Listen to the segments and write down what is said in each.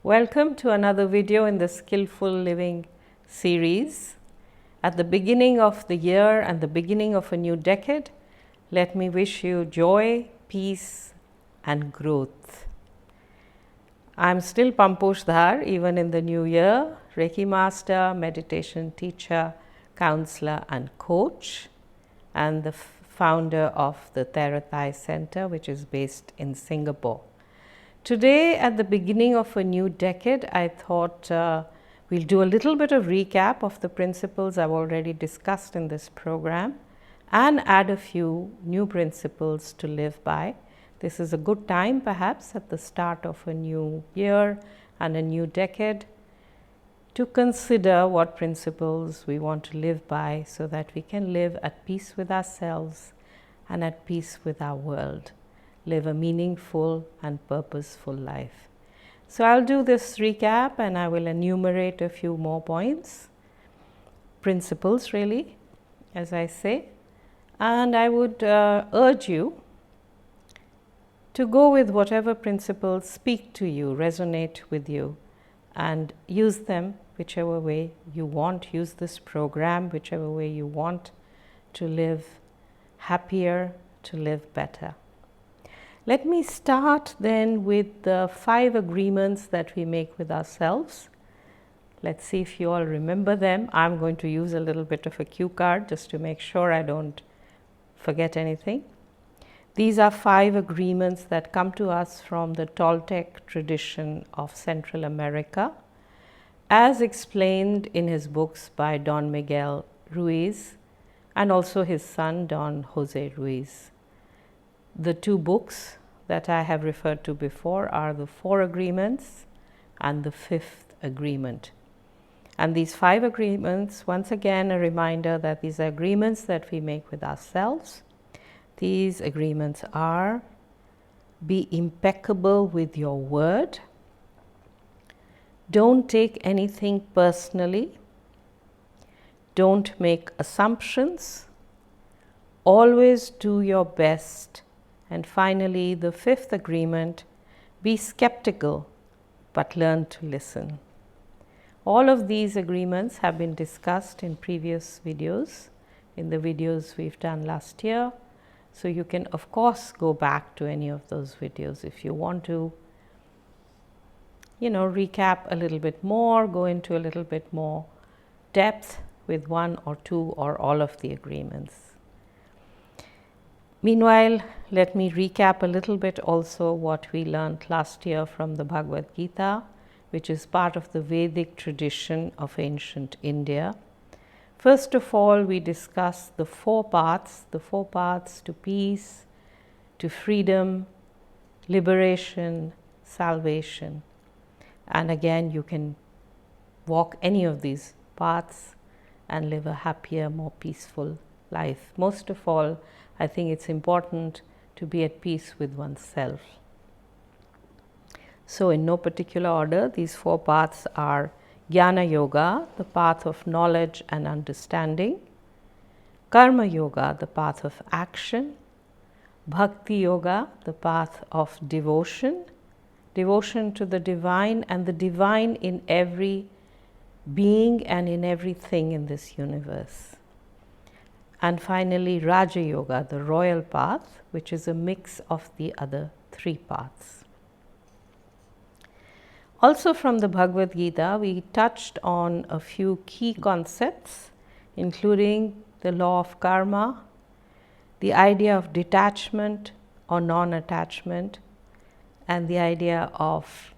Welcome to another video in the Skillful Living series. At the beginning of the year and the beginning of a new decade, let me wish you joy, peace and growth. I'm still Pamposh Dhar even in the new year, Reiki master, meditation teacher, counselor and coach, and the founder of the Therathai Center, which is based in Singapore. Today, at the beginning of a new decade, I thought we'll do a little bit of recap of the principles I've already discussed in this program and add a few new principles to live by. This is a good time, perhaps, at the start of a new year and a new decade to consider what principles we want to live by so that we can live at peace with ourselves and at peace with our world, live a meaningful and purposeful life. So I'll do this recap and I will enumerate a few more points, principles really, as I say, and I would urge you to go with whatever principles speak to you, resonate with you, and use them whichever way you want. Use this program whichever way you want to live happier, to live better. Let me start then with the 5 agreements that we make with ourselves. Let's see if you all remember them. I'm going to use a little bit of a cue card just to make sure I don't forget anything. These are 5 agreements that come to us from the Toltec tradition of Central America, as explained in his books by Don Miguel Ruiz and also his son Don Jose Ruiz. The 2 books that I have referred to before are the 4 agreements and the 5th agreement. And these 5 agreements, once again, a reminder that these are agreements that we make with ourselves. These agreements are: be impeccable with your word, don't take anything personally, don't make assumptions, always do your best, and finally, the 5th agreement, be skeptical but learn to listen. All of these agreements have been discussed in previous videos, in the videos we've done last year. So you can, of course, go back to any of those videos if you want to, recap a little bit more, go into a little bit more depth with 1 or 2 or all of the agreements. Meanwhile, let me recap a little bit also what we learned last year from the Bhagavad Gita, which is part of the Vedic tradition of ancient India. First of all, we discussed the 4 paths to peace, to freedom, liberation, salvation. And again, you can walk any of these paths and live a happier, more peaceful life. Most of all, I think it's important to be at peace with oneself. So in no particular order, these 4 paths are Jnana Yoga, the path of knowledge and understanding; Karma Yoga, the path of action; Bhakti Yoga, the path of devotion to the divine and the divine in every being and in everything in this universe. And finally, Raja Yoga, the royal path, which is a mix of the other 3 paths. Also from the Bhagavad Gita, we touched on a few key concepts, including the law of karma, the idea of detachment or non-attachment, and the idea of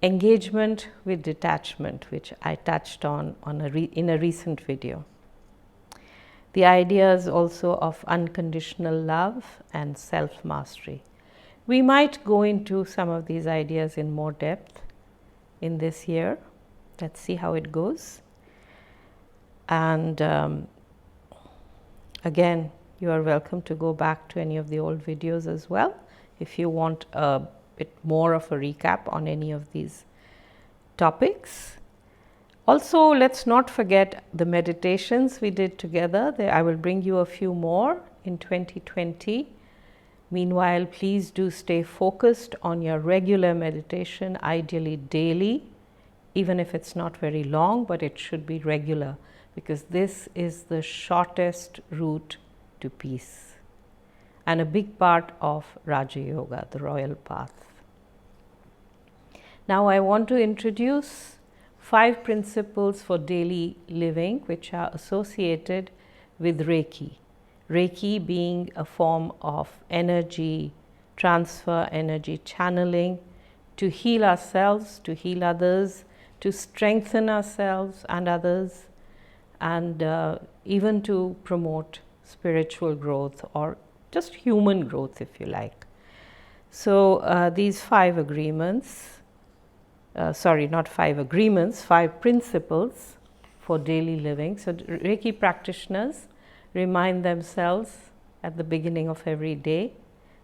engagement with detachment, which I touched on in a recent video. The ideas also of unconditional love and self-mastery. We might go into some of these ideas in more depth in this year. Let's see how it goes. And again, you are welcome to go back to any of the old videos as well if you want a bit more of a recap on any of these topics. Also, let's not forget the meditations we did together. I will bring you a few more in 2020. Meanwhile, please do stay focused on your regular meditation, ideally daily, even if it's not very long, but it should be regular, because this is the shortest route to peace and a big part of Raja Yoga, the royal path. Now I want to introduce 5 principles for daily living which are associated with Reiki. Reiki being a form of energy transfer, energy channeling to heal ourselves, to heal others, to strengthen ourselves and others, and even to promote spiritual growth or just human growth, if you like. So these 5 agreements, not 5 agreements, 5 principles for daily living. So Reiki practitioners remind themselves at the beginning of every day.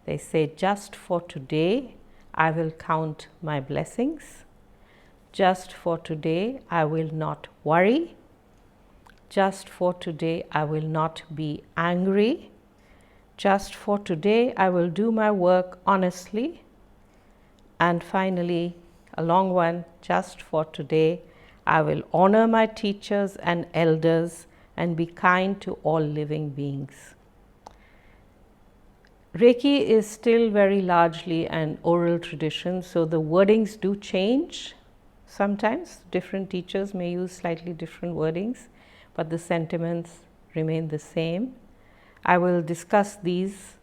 They say, just for today, I will count my blessings. Just for today, I will not worry. Just for today, I will not be angry. Just for today, I will do my work honestly. And finally, a long one, just for today, I will honor my teachers and elders and be kind to all living beings. Reiki is still very largely an oral tradition, so the wordings do change. Sometimes different teachers may use slightly different wordings, but the sentiments remain the same. I will discuss these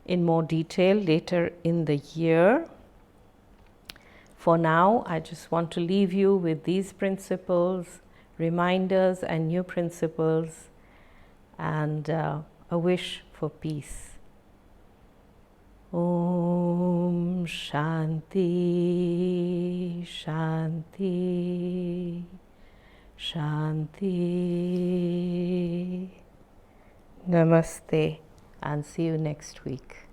in more detail later in the year. For now, I just want to leave you with these principles, reminders and new principles, and a wish for peace. Om Shanti, Shanti, Shanti. Namaste, and see you next week.